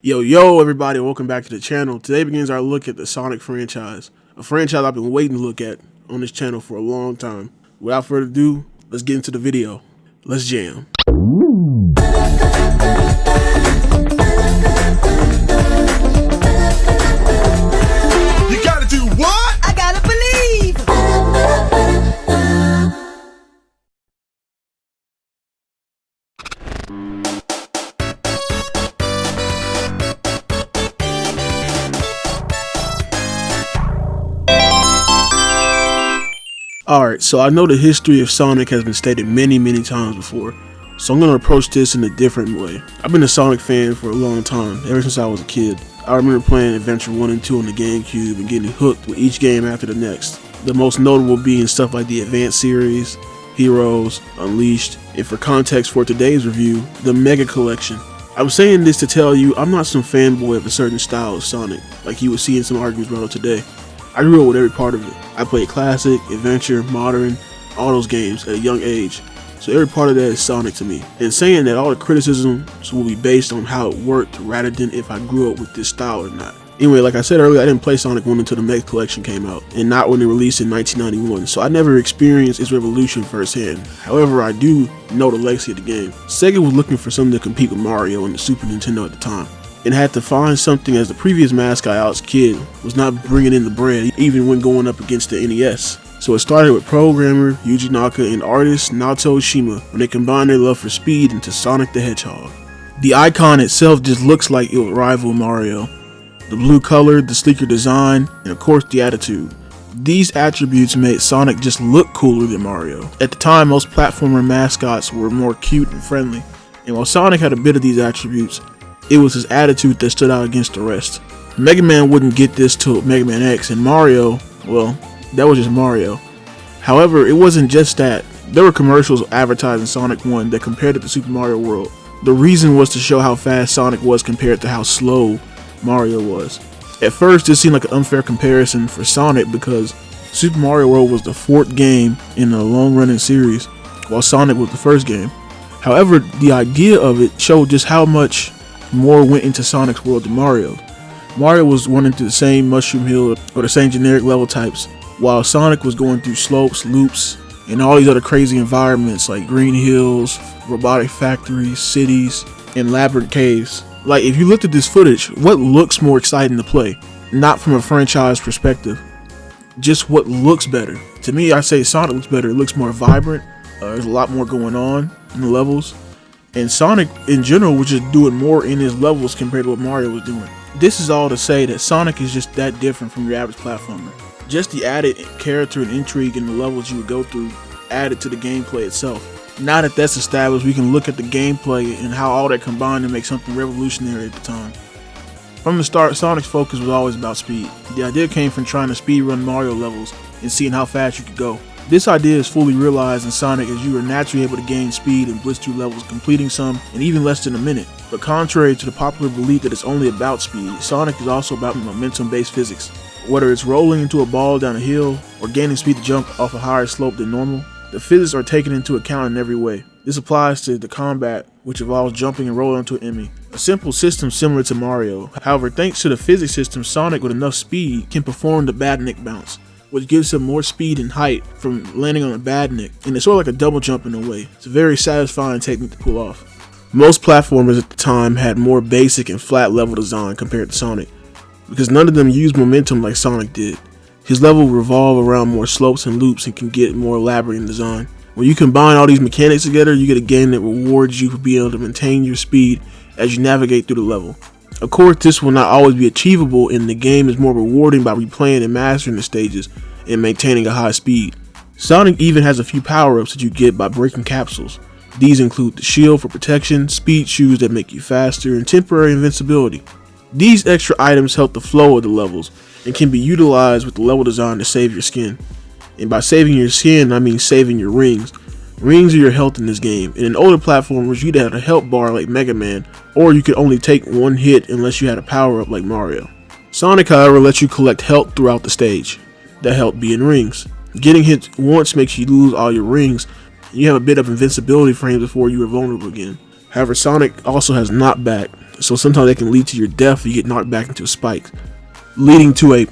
Yo, everybody, welcome back to the channel. Today begins our look at the Sonic franchise, a franchise I've been waiting to look at on this channel for a long time. Without further ado, let's get into the video. Let's jam. You gotta do what? I gotta believe. Alright, so I know the history of Sonic has been stated many times before, so I'm going to approach this in a different way. I've been a Sonic fan for a long time, ever since I was a kid. I remember playing Adventure 1 and 2 on the GameCube and getting hooked with each game after the next. The most notable being stuff like the Advanced series, Heroes, Unleashed, and for context for today's review, the Mega Collection. I'm saying this to tell you I'm not some fanboy of a certain style of Sonic, like you would see in some arguments about it today. I grew up with every part of it. I played Classic, Adventure, Modern, all those games at a young age, so every part of that is Sonic to me. And saying that all the criticisms will be based on how it worked rather than if I grew up with this style or not. Anyway, like I said earlier, I didn't play Sonic 1 until the Mega Collection came out, and not when it released in 1991, so I never experienced its revolution firsthand. However, I do know the legacy of the game. Sega was looking for something to compete with Mario and the Super Nintendo at the time, and had to find something as the previous mascot Alex Kidd was not bringing in the bread even when going up against the NES. So it started with programmer Yuji Naka and artist Naoto Shima when they combined their love for speed into Sonic the Hedgehog. The icon itself just looks like it would rival Mario. The blue color, the sleeker design, and of course the attitude. These attributes made Sonic just look cooler than Mario. At the time, most platformer mascots were more cute and friendly, and while Sonic had a bit of these attributes, it was his attitude that stood out against the rest. Mega Man wouldn't get this till Mega Man X, and Mario, well, that was just Mario. However, it wasn't just that. There were commercials advertising Sonic 1 that compared it to Super Mario World. The reason was to show how fast Sonic was compared to how slow Mario was. At first, this seemed like an unfair comparison for Sonic because Super Mario World was the fourth game in a long-running series, while Sonic was the first game. However, the idea of it showed just how much more went into Sonic's world than Mario. Mario was running through the same mushroom hill or the same generic level types, while Sonic was going through slopes, loops, and all these other crazy environments like green hills, robotic factories, cities, and labyrinth caves. Like, if you looked at this footage, what looks more exciting to play? Not from a franchise perspective, just what looks better. To me, I say Sonic looks better. It looks more vibrant. There's a lot more going on in the levels. And Sonic, in general, was just doing more in his levels compared to what Mario was doing. This is all to say that Sonic is just that different from your average platformer. Just the added character and intrigue in the levels you would go through added to the gameplay itself. Now that that's established, we can look at the gameplay and how all that combined to make something revolutionary at the time. From the start, Sonic's focus was always about speed. The idea came from trying to speedrun Mario levels and seeing how fast you could go. This idea is fully realized in Sonic as you are naturally able to gain speed and blitz through levels, completing some in even less than a minute. But contrary to the popular belief that it's only about speed, Sonic is also about momentum-based physics. Whether it's rolling into a ball down a hill or gaining speed to jump off a higher slope than normal, the physics are taken into account in every way. This applies to the combat, which involves jumping and rolling onto an enemy. A simple system similar to Mario. However, thanks to the physics system, Sonic with enough speed can perform the badnik bounce, which gives him more speed and height from landing on a badnik, and it's sort of like a double jump in a way. It's a very satisfying technique to pull off. Most platformers at the time had more basic and flat level design compared to Sonic, because none of them used momentum like Sonic did. His level will revolve around more slopes and loops and can get more elaborate in design. When you combine all these mechanics together, you get a game that rewards you for being able to maintain your speed as you navigate through the level. Of course, this will not always be achievable, and the game is more rewarding by replaying and mastering the stages and maintaining a high speed. Sonic even has a few power-ups that you get by breaking capsules. These include the shield for protection, speed shoes that make you faster, and temporary invincibility. These extra items help the flow of the levels and can be utilized with the level design to save your skin. And by saving your skin, I mean saving your rings. Rings are your health in this game, and in older platformers you'd have a health bar like Mega Man, or you could only take one hit unless you had a power up like Mario. Sonic, however, lets you collect health throughout the stage, that health being rings. Getting hit once makes you lose all your rings, and you have a bit of invincibility frames before you are vulnerable again. However, Sonic also has knockback, so sometimes they can lead to your death if you get knocked back into a spike, leading to a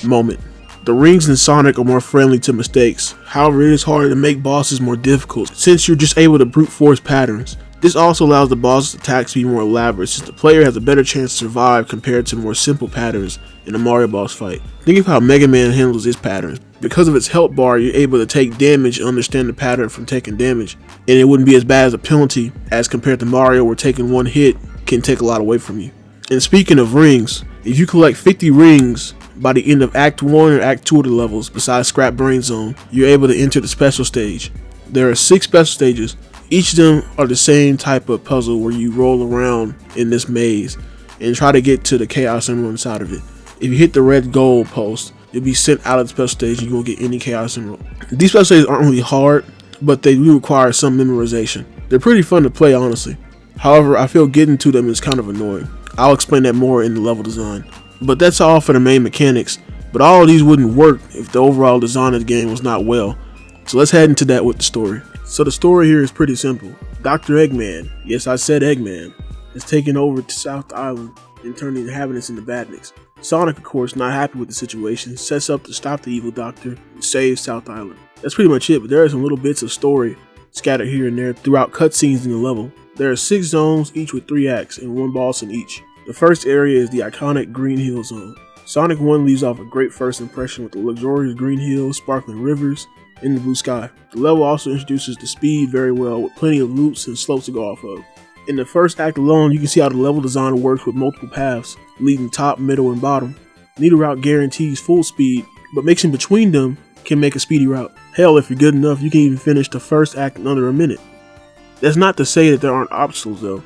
moment. The rings in Sonic are more friendly to mistakes, however it is harder to make bosses more difficult since you're just able to brute force patterns. This also allows the boss's attacks to be more elaborate since the player has a better chance to survive compared to more simple patterns in a Mario boss fight. Think of how Mega Man handles his patterns. Because of its health bar, you're able to take damage and understand the pattern from taking damage, and it wouldn't be as bad as a penalty as compared to Mario where taking one hit can take a lot away from you. And speaking of rings, if you collect 50 rings by the end of Act 1 or Act 2 of the levels, besides Scrap Brain Zone, you're able to enter the special stage. There are 6 special stages. Each of them are the same type of puzzle where you roll around in this maze and try to get to the Chaos Emerald inside of it. If you hit the red goal post, you'll be sent out of the special stage and you won't get any Chaos Emerald. These special stages aren't really hard, but they do require some memorization. They're pretty fun to play, honestly. However, I feel getting to them is kind of annoying. I'll explain that more in the level design. But that's all for the main mechanics, but all of these wouldn't work if the overall design of the game was not well. So let's head into that with the story. So the story here is pretty simple. Dr. Eggman, yes I said Eggman, is taking over to South Island and turning the inhabitants into badniks. Sonic, of course, not happy with the situation, sets up to stop the evil doctor and save South Island. That's pretty much it, but there are some little bits of story scattered here and there throughout cutscenes in the level. There are 6 zones, each with 3 acts and 1 boss in each. The first area is the iconic Green Hill Zone. Sonic 1 leaves off a great first impression with the luxurious green hills, sparkling rivers, and the blue sky. The level also introduces the speed very well with plenty of loops and slopes to go off of. In the first act alone, you can see how the level design works with multiple paths, leading top, middle, and bottom. Neither route guarantees full speed, but mixing between them can make a speedy route. Hell, if you're good enough, you can even finish the first act in under a minute. That's not to say that there aren't obstacles though.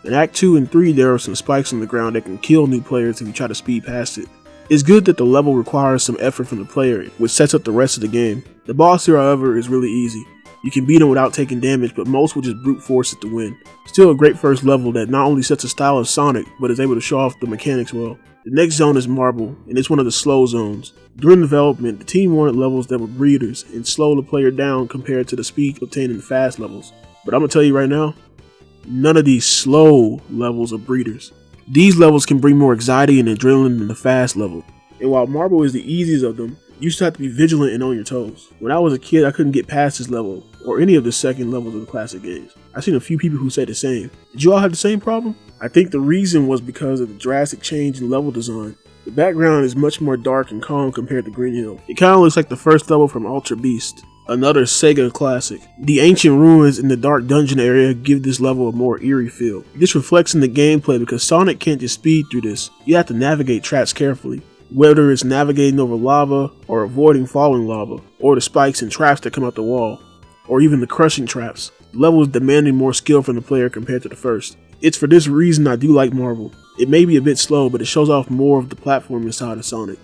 In Act 2 and 3 there are some spikes on the ground that can kill new players if you try to speed past it. It's good that the level requires some effort from the player, which sets up the rest of the game. The boss here, however, is really easy. You can beat him without taking damage, but most will just brute force it to win. Still a great first level that not only sets a style of Sonic, but is able to show off the mechanics well. The next zone is Marble, and it's one of the slow zones. During development, the team wanted levels that were breeders and slow the player down compared to the speed obtained in the fast levels. But I'm gonna tell you right now, none of these slow levels are breeders. These levels can bring more anxiety and adrenaline than the fast level. And while Marble is the easiest of them, you still have to be vigilant and on your toes. When I was a kid, I couldn't get past this level, or any of the second levels of the classic games. I've seen a few people who say the same. Did you all have the same problem? I think the reason was because of the drastic change in level design. The background is much more dark and calm compared to Green Hill. It kinda looks like the first level from Ultra Beast, another Sega classic. The ancient ruins in the dark dungeon area give this level a more eerie feel. This reflects in the gameplay because Sonic can't just speed through this. You have to navigate traps carefully. Whether it's navigating over lava, or avoiding falling lava, or the spikes and traps that come out the wall, or even the crushing traps. The level is demanding more skill from the player compared to the first. It's for this reason I do like Marble. It may be a bit slow, but it shows off more of the platforming side of Sonic.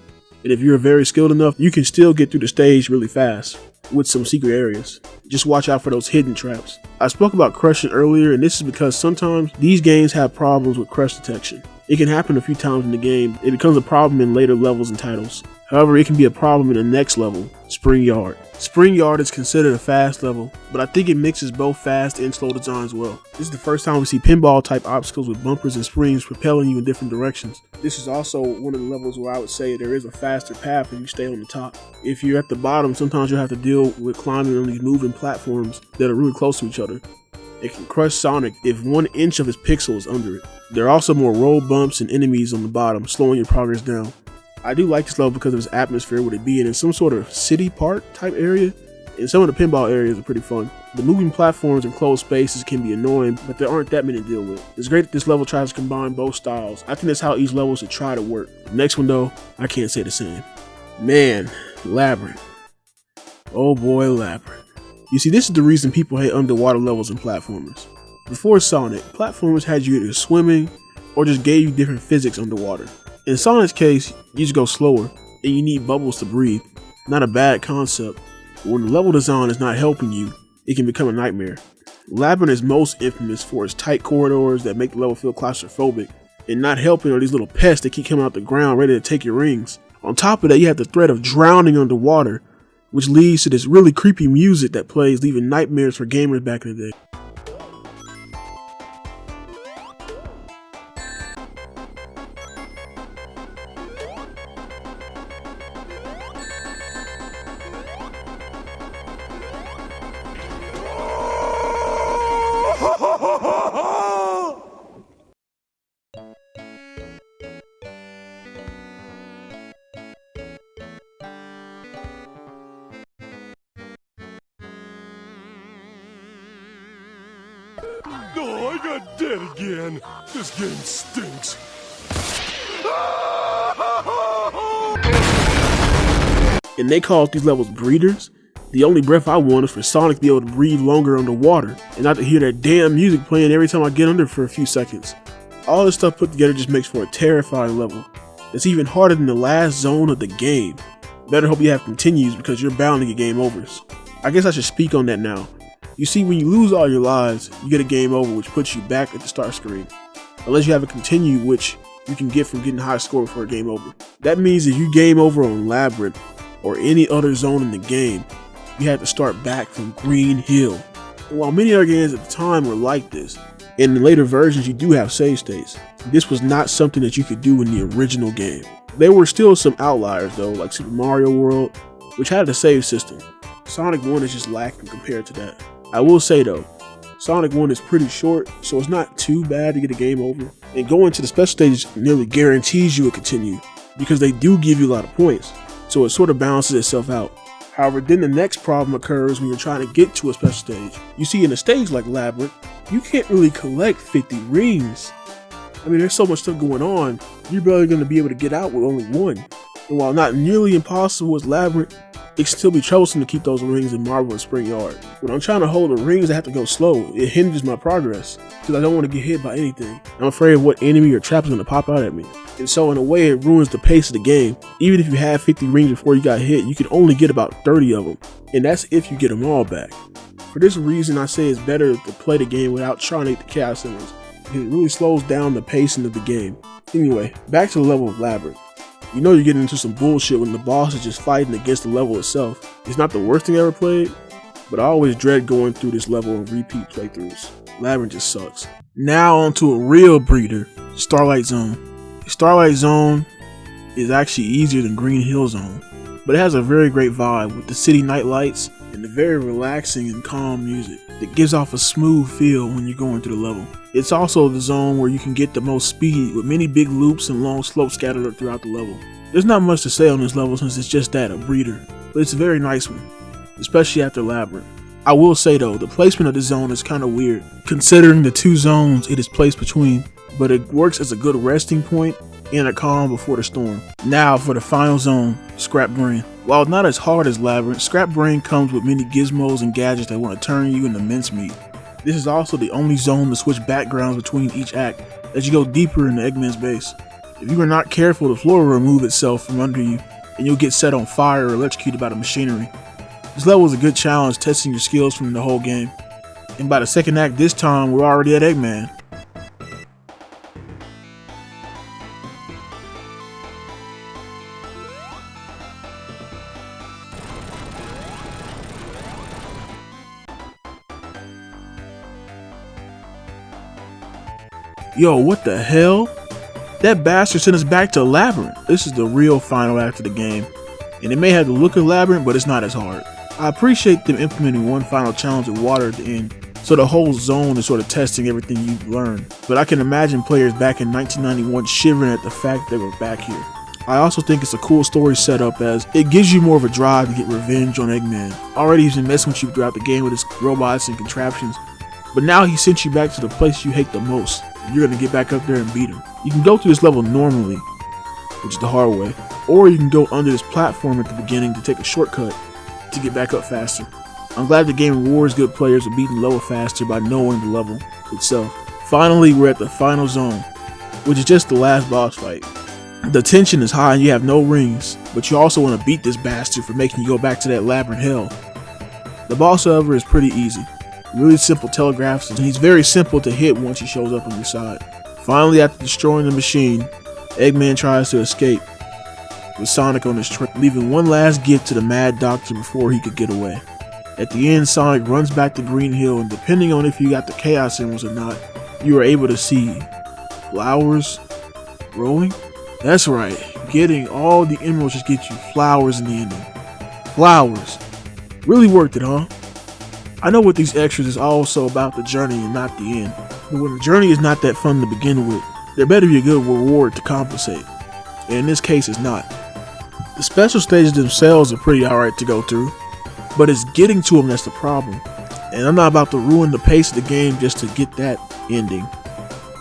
And if you're very skilled enough, you can still get through the stage really fast, with some secret areas. Just watch out for those hidden traps. I spoke about crushing earlier, and this is because sometimes these games have problems with crush detection. It can happen a few times in the game. It becomes a problem in later levels and titles. However, it can be a problem in the next level, Spring Yard. Spring Yard is considered a fast level, but I think it mixes both fast and slow designs well. This is the first time we see pinball type obstacles with bumpers and springs propelling you in different directions. This is also one of the levels where I would say there is a faster path if you stay on the top. If you're at the bottom, sometimes you'll have to deal with climbing on these moving platforms that are really close to each other. It can crush Sonic if 1 inch of his pixel is under it. There are also more road bumps and enemies on the bottom, slowing your progress down. I do like this level because of its atmosphere, with it being in some sort of city park type area, and some of the pinball areas are pretty fun. The moving platforms and closed spaces can be annoying, but there aren't that many to deal with. It's great that this level tries to combine both styles. I think that's how each level should try to work. The next one though, I can't say the same. Man, Labyrinth. Oh boy, Labyrinth. You see, this is the reason people hate underwater levels in platformers. Before Sonic, platformers had you either swimming or just gave you different physics underwater. In Sonic's case, you just go slower and you need bubbles to breathe. Not a bad concept, but when the level design is not helping you, it can become a nightmare. Labyrinth is most infamous for its tight corridors that make the level feel claustrophobic, and not helping are these little pests that keep coming out the ground ready to take your rings. On top of that, you have the threat of drowning underwater, which leads to this really creepy music that plays, leaving nightmares for gamers back in the day. No, I got dead again. This game stinks. And they call these levels breathers. The only breath I want is for Sonic to be able to breathe longer underwater and not to hear that damn music playing every time I get under for a few seconds. All this stuff put together just makes for a terrifying level. It's even harder than the last zone of the game. Better hope you have continues because you're bound to get game overs. I guess I should speak on that now. You see, when you lose all your lives, you get a game over, which puts you back at the start screen. Unless you have a continue, which you can get from getting a high score for a game over. That means if you game over on Labyrinth or any other zone in the game, you had to start back from Green Hill. And while many other games at the time were like this, in the later versions you do have save states, this was not something that you could do in the original game. There were still some outliers though, like Super Mario World, which had a save system. Sonic 1 is just lacking compared to that. I will say though, Sonic 1 is pretty short, so it's not too bad to get a game over. And going to the special stages nearly guarantees you a continue, because they do give you a lot of points, so it sort of balances itself out. However, then the next problem occurs when you're trying to get to a special stage. You see, in a stage like Labyrinth, you can't really collect 50 rings. I mean, there's so much stuff going on, you're barely going to be able to get out with only one. And while not nearly impossible as Labyrinth, it can still be troublesome to keep those rings in Marble and Spring Yard. When I'm trying to hold the rings, I have to go slow. It hinders my progress, because I don't want to get hit by anything. I'm afraid of what enemy or trap is going to pop out at me. And so in a way, it ruins the pace of the game. Even if you had 50 rings before you got hit, you can only get about 30 of them. And that's if you get them all back. For this reason, I say it's better to play the game without trying to hit the chaos emeralds. It really slows down the pacing of the game. Anyway, back to the level of Labyrinth. You know you're getting into some bullshit when the boss is just fighting against the level itself. It's not the worst thing I ever played, but I always dread going through this level on repeat playthroughs. Labyrinth just sucks. Now onto a real breeder, Starlight Zone. Starlight Zone is actually easier than Green Hill Zone, but it has a very great vibe with the city night lights and the very relaxing and calm music that gives off a smooth feel when you're going through the level. It's also the zone where you can get the most speed with many big loops and long slopes scattered throughout the level. There's not much to say on this level since it's just that, a breeder, but it's a very nice one, especially after Labyrinth. I will say though, the placement of the zone is kind of weird, considering the two zones it is placed between, but it works as a good resting point and a calm before the storm. Now for the final zone, Scrap Brain. While not as hard as Labyrinth, Scrap Brain comes with many gizmos and gadgets that want to turn you into mincemeat. This is also the only zone to switch backgrounds between each act as you go deeper into Eggman's base. If you are not careful, the floor will remove itself from under you and you'll get set on fire or electrocuted by the machinery. This level is a good challenge testing your skills from the whole game. And by the second act this time, we're already at Eggman. Yo, what the hell? That bastard sent us back to Labyrinth. This is the real final act of the game. And it may have the look of Labyrinth, but it's not as hard. I appreciate them implementing one final challenge with water at the end, so the whole zone is sort of testing everything you've learned. But I can imagine players back in 1991 shivering at the fact they were back here. I also think it's a cool story setup as it gives you more of a drive to get revenge on Eggman. Already he's been messing with you throughout the game with his robots and contraptions, but now he sent you back to the place you hate the most. You're gonna get back up there and beat him. You can go through this level normally, which is the hard way, or you can go under this platform at the beginning to take a shortcut to get back up faster. I'm glad the game rewards good players with beating the level faster by knowing the level itself. Finally, we're at the final zone, which is just the last boss fight. The tension is high and you have no rings, but you also want to beat this bastard for making you go back to that Labyrinth hell. The boss, however, is pretty easy. Really simple telegraphs, and he's very simple to hit once he shows up on your side. Finally, after destroying the machine, Eggman tries to escape with Sonic on his trail, leaving one last gift to the Mad Doctor before he could get away. At the end, Sonic runs back to Green Hill, and depending on if you got the Chaos Emeralds or not, you are able to see flowers growing. That's right, getting all the emeralds just gets you flowers in the ending. Flowers. Really worth it, huh? I know with these extras it's also about the journey and not the end, but when the journey is not that fun to begin with, there better be a good reward to compensate, and in this case it's not. The special stages themselves are pretty alright to go through, but it's getting to them that's the problem. And I'm not about to ruin the pace of the game just to get that ending.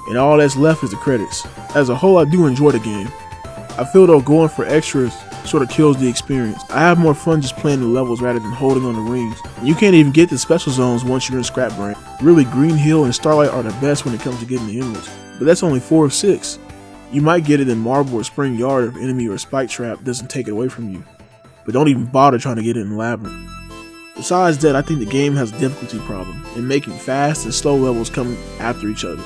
And all that's left is the credits. As a whole, I do enjoy the game. I feel though going for extras sort of kills the experience. I have more fun just playing the levels rather than holding on the rings. You can't even get the special zones once you're in Scrap Brain. Really, Green Hill and Starlight are the best when it comes to getting the emeralds, but that's only 4 of 6. You might get it in Marble or Spring Yard if enemy or Spike Trap doesn't take it away from you, but don't even bother trying to get it in Labyrinth. Besides that, I think the game has a difficulty problem in making fast and slow levels come after each other.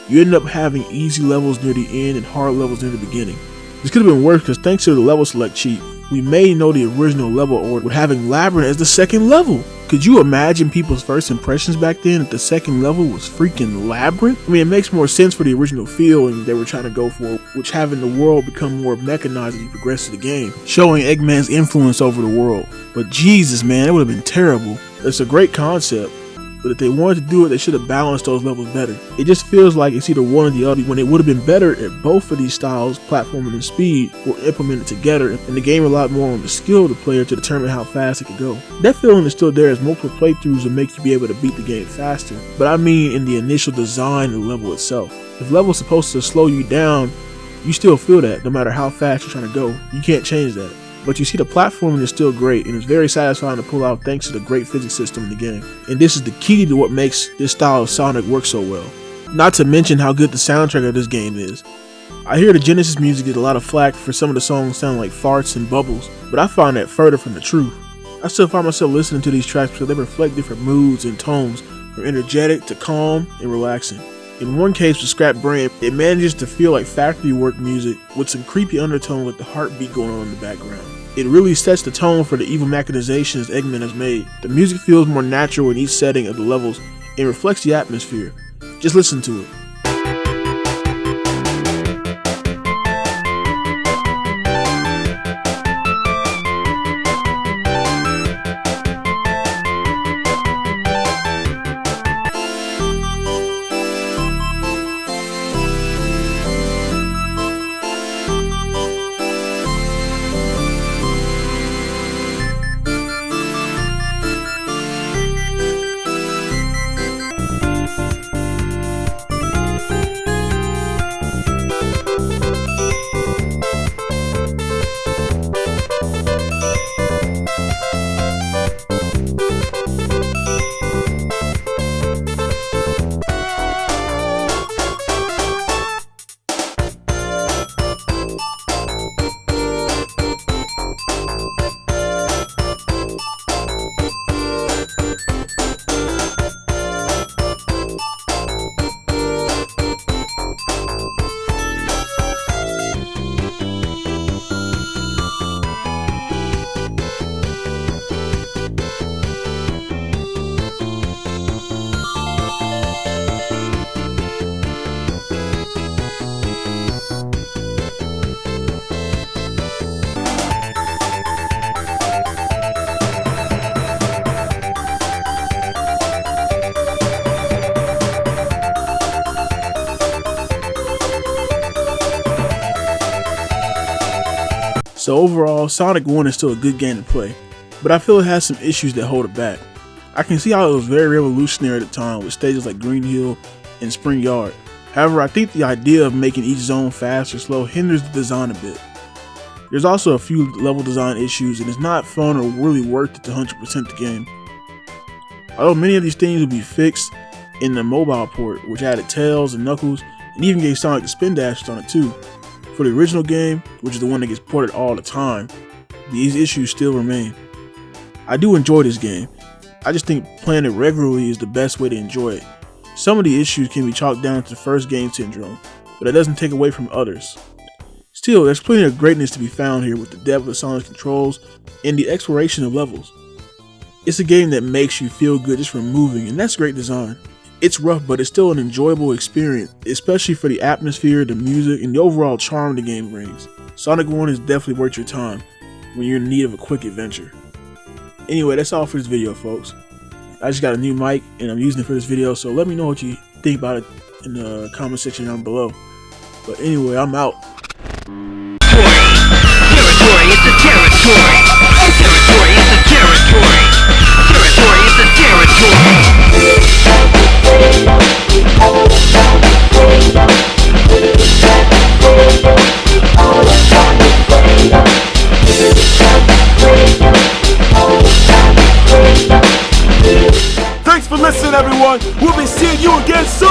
You end up having easy levels near the end and hard levels near the beginning. This could have been worse because thanks to the level select cheat, we may know the original level order with having Labyrinth as the second level. Could you imagine people's first impressions back then that the second level was freaking Labyrinth? I mean, it makes more sense for the original feeling they were trying to go for, which having the world become more mechanized as you progress through the game, showing Eggman's influence over the world. But Jesus, man, it would have been terrible. It's a great concept, but if they wanted to do it, they should have balanced those levels better. It just feels like it's either one or the other, when it would have been better if both of these styles, platforming and speed, were implemented together and the game relied more on the skill of the player to determine how fast it could go. That feeling is still there, as multiple playthroughs will make you be able to beat the game faster, but I mean in the initial design of the level itself. If the level is supposed to slow you down, you still feel that no matter how fast you're trying to go. You can't change that. But you see, the platforming is still great and it's very satisfying to pull out thanks to the great physics system in the game. And this is the key to what makes this style of Sonic work so well. Not to mention how good the soundtrack of this game is. I hear the Genesis music get a lot of flack for some of the songs sound like farts and bubbles, but I find that further from the truth. I still find myself listening to these tracks because they reflect different moods and tones, from energetic to calm and relaxing. In one case with Scrap Brain, it manages to feel like factory work music with some creepy undertones with the heartbeat going on in the background. It really sets the tone for the evil machinations Eggman has made. The music feels more natural in each setting of the levels and reflects the atmosphere. Just listen to it. So overall, Sonic 1 is still a good game to play, but I feel it has some issues that hold it back. I can see how it was very revolutionary at the time with stages like Green Hill and Spring Yard. However, I think the idea of making each zone fast or slow hinders the design a bit. There's also a few level design issues and it's not fun or really worth it to 100% the game. Although many of these things will be fixed in the mobile port, which added Tails and Knuckles and even gave Sonic the spin dashes on it too. For the original game, which is the one that gets ported all the time, these issues still remain. I do enjoy this game. I just think playing it regularly is the best way to enjoy it. Some of the issues can be chalked down to the first game syndrome, but it doesn't take away from others. Still, there's plenty of greatness to be found here with the depth of Sonic's controls and the exploration of levels. It's a game that makes you feel good just from moving, and that's great design. It's rough, but it's still an enjoyable experience, especially for the atmosphere, the music, and the overall charm the game brings. Sonic 1 is definitely worth your time when you're in need of a quick adventure. Anyway, that's all for this video, folks. I just got a new mic, and I'm using it for this video, so let me know what you think about it in the comment section down below. But anyway, I'm out. Territory is the territory. Territory is the territory. Territory is the territory. on. We'll be seeing you again soon.